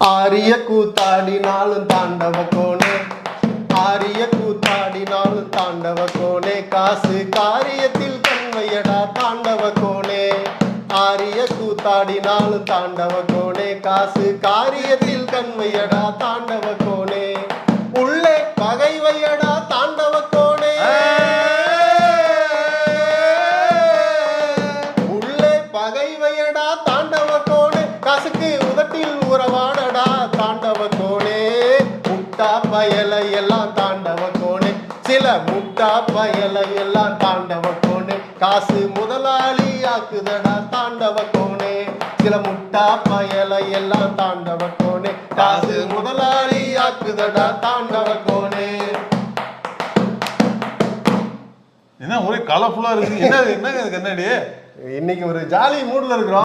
ஆரிய கூத்தாடினாலும் தாண்டவ கோனே, ஆரிய கூத்தாடினாலும் தாண்டவ கோனே, காசு காரியத்தில் கண்வையடா தாண்டவ கோனே. ஆரிய கூத்தாடினாலும் தாண்டவ கோனே, காசு காரியத்தில் கண்வையடா தாண்டவ கோனே. உள்ளே பகைவையடா தாண்டவ கோனே, உள்ளே பகைவையடா தாண்டவ கோனே, காசுக்கு உதட்டில் உறவாடடா தாண்டவ கோனே. முட்டா பயலை எல்லாம் தாண்டவ கோனே, சில முட்டா பயலை எல்லாம் தாண்டவ கோனே, காசு முதலாளி ஆக்குதடா தாண்டவ கோனே. சில முட்டா பயலை எல்லாம் தாண்டவ கோனே, காசு முதலாளி ஆக்குதடா தாண்டவ கோனே. என்ன ஒரே கலர்ஃபுல்லா இருக்கு. என்ன என்ன கண்ணாடி, இன்னைக்கு ஒரு ஜாலி மூட்ல இருக்கிறோம்.